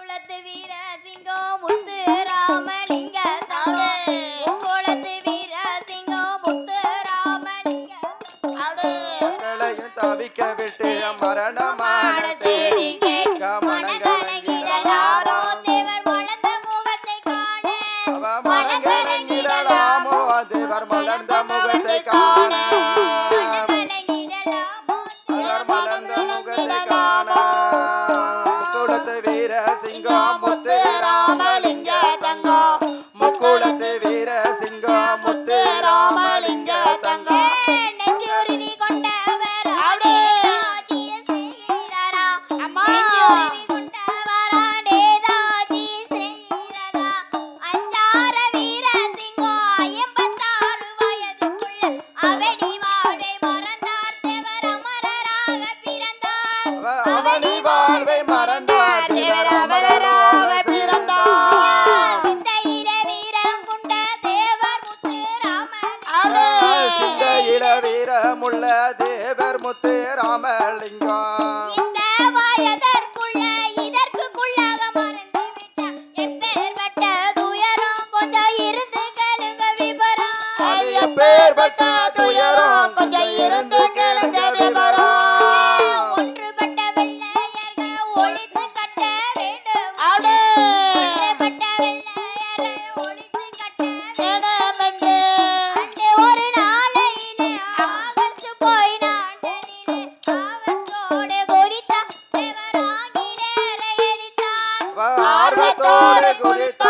குளத்து வீர சிங்கம் முத்து ராமலிங்க குளத்து வீர சிங்கம் முத்து ராமலிங்க மக்களையும் தவிக்க விட்டு மரணமான செய்தி கேட்க மனங்கலங்கிடலாரோ தேவர் மலர்ந்த முகத்தை காண மனங்கலங்கிடலாமோ தேவர் மலர்ந்த முகத்தை காண மலர்ந்த முகத்தை காண குளத்து வீர சிங்கம் முத்து ராமலிங்க தங்கம் முக்குளத்து வீர சிங்கம் முத்து ராமலிங்க தங்கம் நெஞ்சுறுதி கொண்டவர் ஆதிய செய்கிறாரா அம்மா கொண்டவரா நேதாதி செய்கிறதா அஞ்சார வீர சிங்கம் 86 வயதுக்குள்ள அவனி வாழ்வை மறந்தார் தேவர் அமரராக பிறந்தார் அவனி வாழ்வை மறந்தார் தேவர் அமரராக பிறந்தார் சிந்தையில வீரம் கொண்ட தேவர் முத்து ராமலிங்க சிந்தையில வீரமுள்ள தேவர் முத்து ராமலிங்கம் இந்த வயதற்குள்ள இதற்குள்ளாக மறந்து விட்ட எப்பேற்பட்ட துயரம் கொஞ்சம் இருந்து கேளுங்க விபரம் எப்பேற்பட்ட துயரம் கொஞ்சம் இருந்து கேளுங்க விபரம் ஒன்றுபட்ட வெள்ளையர்கள் ஒழித்து கட்ட வேண்டும் ஒன்றுபட்ட வெள்ளையர்கள் ஒழித்து கட்ட வேண்டும் என்று அன்று ஒரு நாளையிலே ஆகஸ்ட் போய் நாட்டதிலே ஆவத்தோடு குதித்த தேவர் ஆங்கிலேயரை எதிர்த்தார் ஆர்வத்தோடு குதித்த